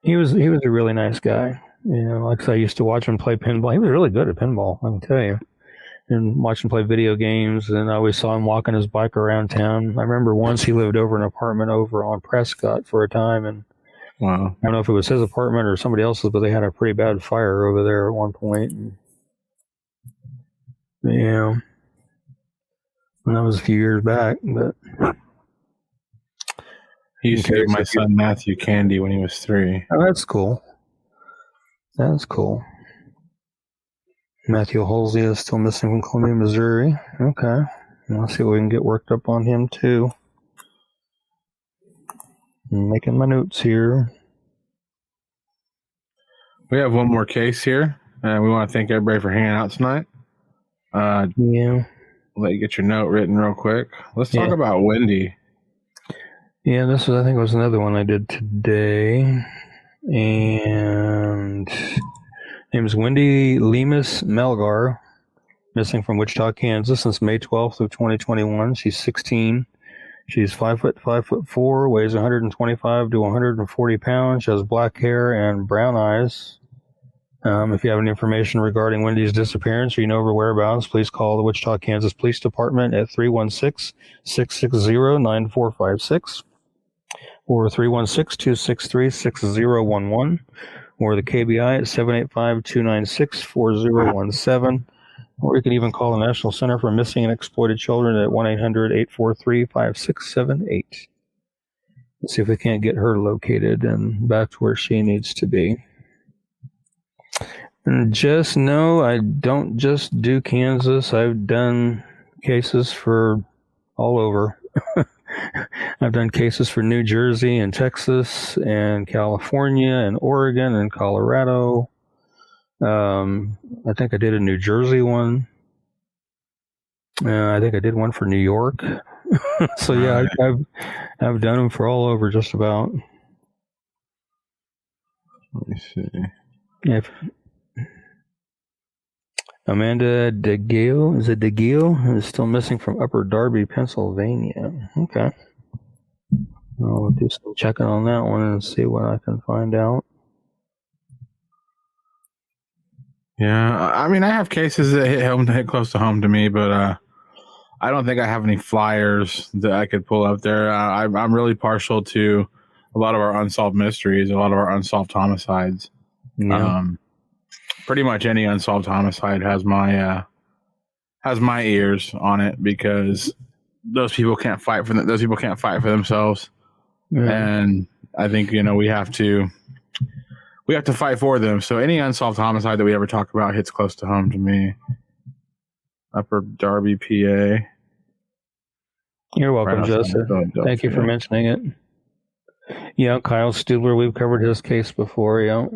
a really nice guy. You know, like I said, I used to watch him play pinball. He was really good at pinball, I can tell you. And watch him play video games, and I always saw him walking his bike around town. I remember once he lived over an apartment over on Prescott for a time, and Wow. I don't know if it was his apartment or somebody else's, but they had a pretty bad fire over there at one point. And, yeah. And that was a few years back, but He used to give my son Matthew candy when he was 3. oh, that's cool. That's cool. Matthew Halsey is still missing from Columbia, Missouri. Okay. I'll see what we can get worked up on him, too. I'm making my notes here. We have one more case here, and we want to thank everybody for hanging out tonight. Yeah. Let you get your note written real quick. Let's talk about Wendy. Yeah, I think it was another one I did today. And name is Wendy Lemus Melgar, missing from Wichita, Kansas since May 12th of 2021. She's 16. She's 5'4", weighs 125 to 140 pounds. She has black hair and brown eyes. If you have any information regarding Wendy's disappearance or you know her whereabouts, please call the Wichita, Kansas Police Department at 316-660-9456 or 316-263-6011 or the KBI at 785-296-4017. Or you can even call the National Center for Missing and Exploited Children at 1-800-843-5678. Let's see if we can't get her located and back to where she needs to be. And just know I don't just do Kansas. I've done cases for all over. I've done cases for New Jersey and Texas and California and Oregon and Colorado. I think I did a New Jersey one. I think I did one for New York. So yeah, I've done them for all over just about. Let me see. If Amanda DeGale, is it DeGale? Is still missing from Upper Darby, Pennsylvania. Okay. I'll do some checking on that one and see what I can find out. Yeah, I mean, I have cases that hit close to home to me, but I don't think I have any flyers that I could pull up there. I'm really partial to a lot of our unsolved mysteries, a lot of our unsolved homicides. Yeah. Pretty much any unsolved homicide has my ears on it because those people can't fight for those people can't fight for themselves, and I think we have to fight for them. So any unsolved homicide that we ever talk about hits close to home to me. Upper Darby, PA. You're welcome, Right Joseph. Thank you for mentioning it. Yeah, Kyle Studler, we've covered his case before. Yeah.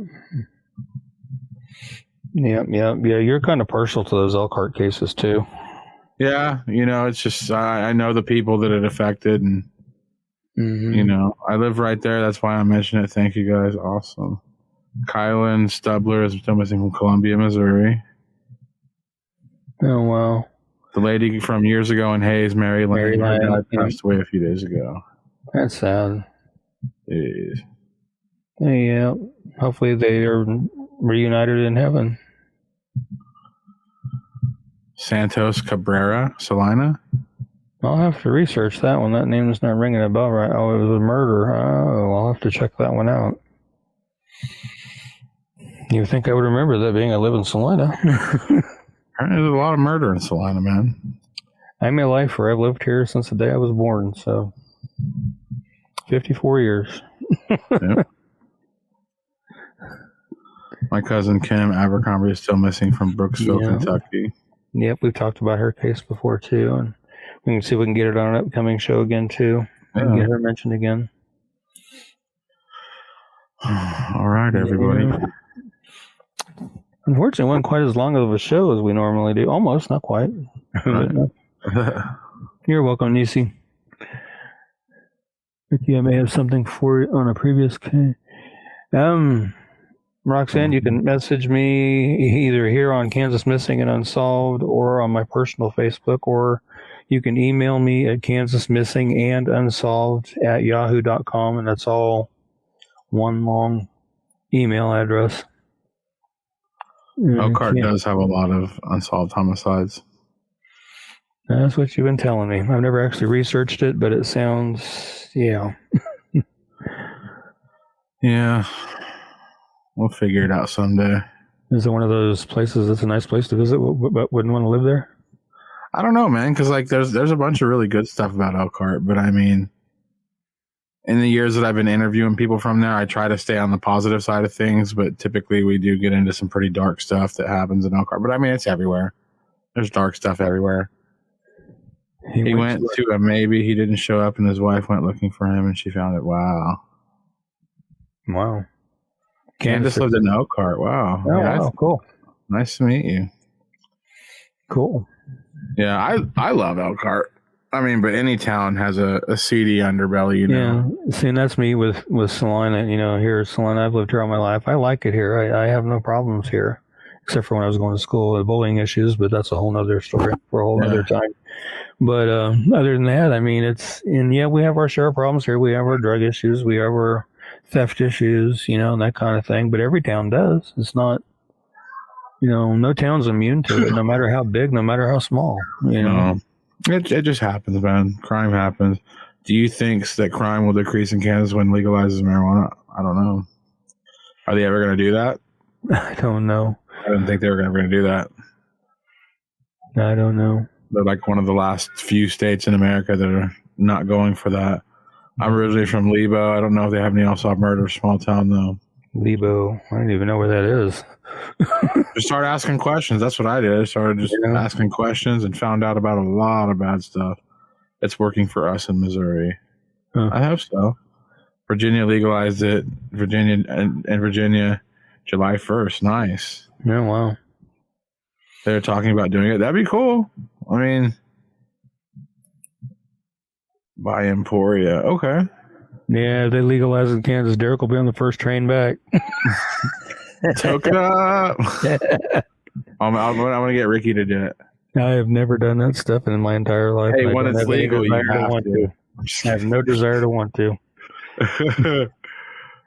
Yeah. You're kind of partial to those Elkhart cases too. Yeah, it's just I know the people that it affected, and I live right there. That's why I mentioned it. Thank you guys. Awesome. Kylan Stubler is still missing from Columbia, Missouri. Oh wow. The lady from years ago in Hayes, Maryland, passed away a few days ago. That's sad. It is. Yeah. Hopefully they are reunited in heaven. Santos Cabrera, Salina. I'll have to research that one. That name is not ringing a bell, right? Oh, it was a murder. Oh, I'll have to check that one out. You would think I would remember that being I live in Salina. There's a lot of murder in Salina, man. I'm a lifer. I've lived here since the day I was born, so 54 years. Yep. My cousin Kim Abercrombie is still missing from Brooksville, Kentucky. Yep, we've talked about her case before too, and we can see if we can get it on an upcoming show again too, and get her mentioned again. All right, everybody. Yeah. Unfortunately, it wasn't quite as long of a show as we normally do. Almost, not quite. You're welcome, Nisi. Ricky, I may have something for you on a previous case. Roxanne, you can message me either here on Kansas Missing and Unsolved or on my personal Facebook, or you can email me at kansasmissingandunsolved@yahoo.com, and that's all one long email address. Elkhart does have a lot of unsolved homicides. That's what you've been telling me. I've never actually researched it, but it sounds, yeah. Yeah. We'll figure it out someday. Is it one of those places that's a nice place to visit, but wouldn't want to live there? I don't know, man, because like there's a bunch of really good stuff about Elkhart, but I mean, in the years that I've been interviewing people from there, I try to stay on the positive side of things, but typically we do get into some pretty dark stuff that happens in Elkhart. But I mean, it's everywhere. There's dark stuff everywhere. He went to a maybe, he didn't show up, and his wife went looking for him, and she found it. Wow. Candace lived in Elkhart. Wow. Oh, yeah, wow, cool. Nice to meet you. Cool. Yeah, I love Elkhart. I mean, but any town has a seedy underbelly, you know. Yeah, see, and that's me with Salina. You know, here, Salina, I've lived here all my life. I like it here. I have no problems here, except for when I was going to school, the bullying issues, but that's a whole nother story for a whole other time. But other than that, I mean, we have our share of problems here. We have our drug issues. We have our theft issues, you know, and that kind of thing. But every town does. It's not, you know, no town's immune to it, no matter how big, no matter how small, you know. It just happens, man. Crime happens. Do you think that crime will decrease in Kansas when legalizes marijuana? I don't know. Are they ever going to do that? I don't know. I didn't think they were ever going to do that. I don't know. They're like one of the last few states in America that are not going for that. I'm originally from Lebo. I don't know if they have any unsolved murder, small town though. Lebo, I don't even know where that is. Just start asking questions. That's what I did. I started just asking questions and found out about a lot of bad stuff. It's working for us in Missouri. Huh. I hope so. Virginia legalized it. Virginia July 1st. Nice. Yeah, wow. They're talking about doing it. That'd be cool. I mean, by Emporia. Okay. Yeah, if they legalize in Kansas, Derek will be on the first train back. Toke it up. I'm going to get Ricky to do it. I have never done that stuff in my entire life. Hey, when it's legal, you have to. I have no desire to want to.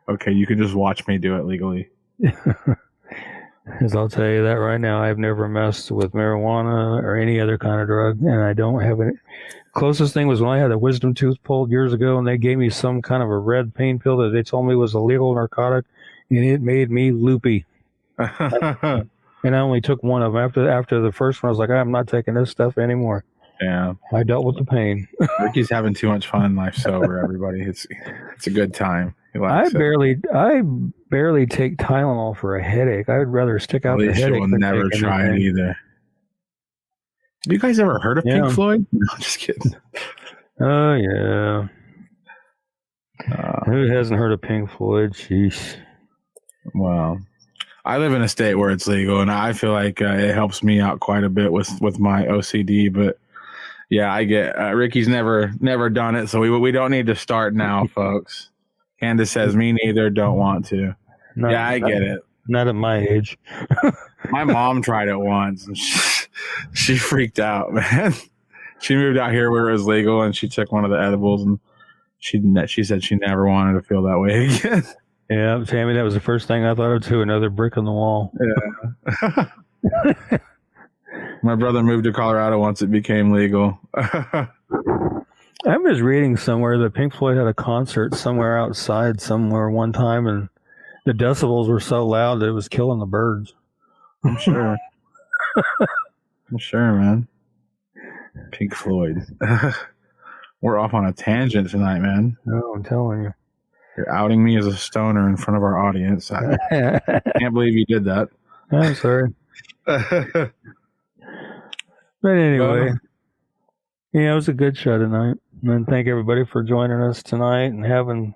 Okay, you can just watch me do it legally. Because I'll tell you that right now, I've never messed with marijuana or any other kind of drug, and I don't have any. Closest thing was when I had a wisdom tooth pulled years ago, and they gave me some kind of a red pain pill that they told me was a legal narcotic, and it made me loopy. And I only took one of them. After the first one, I was like, I'm not taking this stuff anymore. Yeah, I dealt with the pain. Ricky's having too much fun in life sober. Everybody, it's a good time. I barely take Tylenol for a headache. I would rather stick out the headache. Will never try it either. Have you guys ever heard of Pink Floyd? No, I'm just kidding. Oh yeah. Who hasn't heard of Pink Floyd? Jeez. Wow. I live in a state where it's legal, and I feel like it helps me out quite a bit with my OCD. But yeah, I get Ricky's never done it, so we don't need to start now, folks. Candace says me neither. Don't want to. I get it. Not at my age. My mom tried it once, and she freaked out, man. She moved out here where it was legal, and she took one of the edibles, and she said she never wanted to feel that way again. Yeah, Tammy, that was the first thing I thought of too. Another brick on the wall. Yeah. My brother moved to Colorado once it became legal. I was reading somewhere that Pink Floyd had a concert somewhere outside somewhere one time, and the decibels were so loud that it was killing the birds. I'm sure. I'm sure, man. Pink Floyd. We're off on a tangent tonight, man. No, I'm telling you. You're outing me as a stoner in front of our audience. I can't believe you did that. I'm sorry. But anyway, yeah, it was a good show tonight. And thank everybody for joining us tonight and having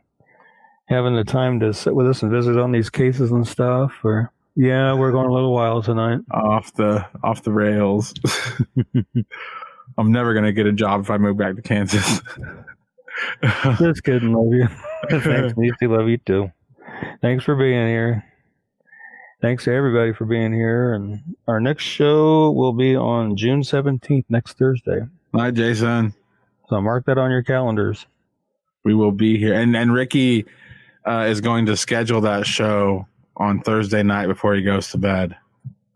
the time to sit with us and visit on these cases and stuff. Or we're going a little while tonight. Off the rails. I'm never gonna get a job if I move back to Kansas. Just kidding, love you. Thanks, Niecy, love you too. Thanks for being here. Thanks to everybody for being here. And our next show will be on June 17th, next Thursday. Hi, Jason. So mark that on your calendars. We will be here. And Ricky is going to schedule that show on Thursday night before he goes to bed.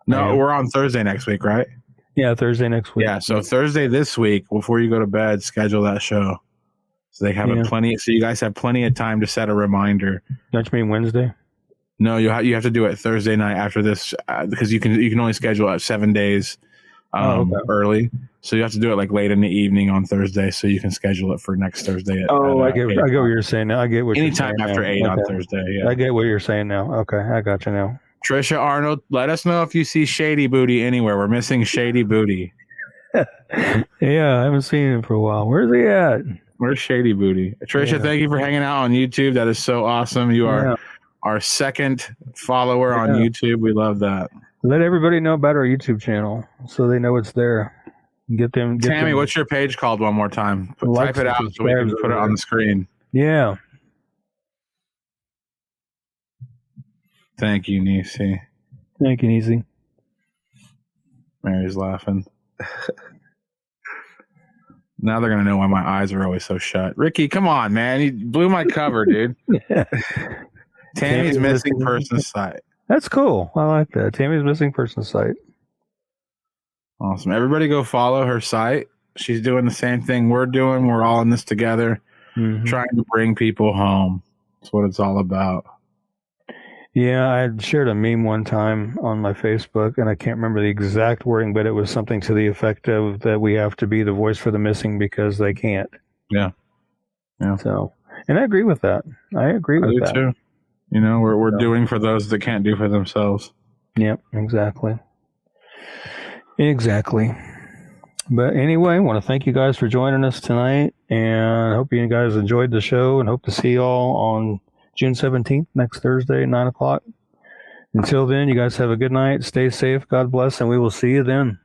No, we're on Thursday next week, right? Yeah, Thursday next week. Yeah, so Thursday this week, before you go to bed, schedule that show. So they have so you guys have plenty of time to set a reminder. Don't you mean Wednesday? No, you have to do it Thursday night after this because you can only schedule it 7 days early. So you have to do it like late in the evening on Thursday so you can schedule it for next Thursday. I get what you're saying now. I get what you're saying. Anytime after 8 on Thursday. Yeah. I get what you're saying now. Okay, I got you now. Trisha Arnold, let us know if you see Shady Booty anywhere. We're missing Shady Booty. Yeah, I haven't seen him for a while. Where's he at? Where's Shady Booty? Trisha, thank you for hanging out on YouTube. That is so awesome. You are our second follower on YouTube. We love that. Let everybody know about our YouTube channel so they know it's there. Get Tammy, what's your page called one more time? Type it out so we can put it on the screen. Yeah. Thank you, Niecy. Thank you, Niecy. Mary's laughing. Now they're going to know why my eyes are always so shut. Ricky, come on, man. You blew my cover, dude. Tammy's missing person site. That's cool. I like that. Tammy's missing person site. Awesome. Everybody go follow her site. She's doing the same thing we're doing. We're all in this together, trying to bring people home. That's what it's all about. Yeah, I shared a meme one time on my Facebook, and I can't remember the exact wording, but it was something to the effect of that we have to be the voice for the missing because they can't. Yeah. So, and I agree with that. I agree with that too. You know, we're doing for those that can't do for themselves. Yep, exactly. Exactly. But anyway, I want to thank you guys for joining us tonight, and I hope you guys enjoyed the show, and hope to see you all on June 17th, next Thursday, 9 o'clock. Until then, you guys have a good night. Stay safe. God bless, and we will see you then.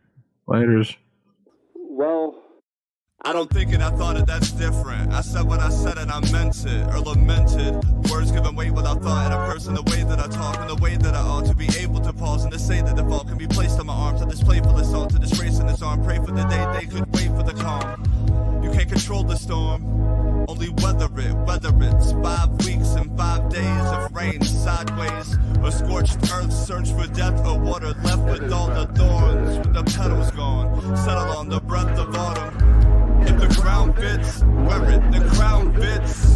Laters. Well, I don't think it, I thought it, that's different. I said what I said and I meant it, or lamented. Words given weight without thought in a person, the way that I talk and the way that I ought to be able to pause and to say that the fault can be placed on my arms. I display for the salt to disgrace in this arm. Pray for the day they could wait for the calm. You can't control the storm, only weather it, whether it's 5 weeks and 5 days of rain sideways, or scorched earth, search for death, or water left with all the thorns, with the petals gone, settle on the breath of autumn. If the ground fits, wear it, the crown fits.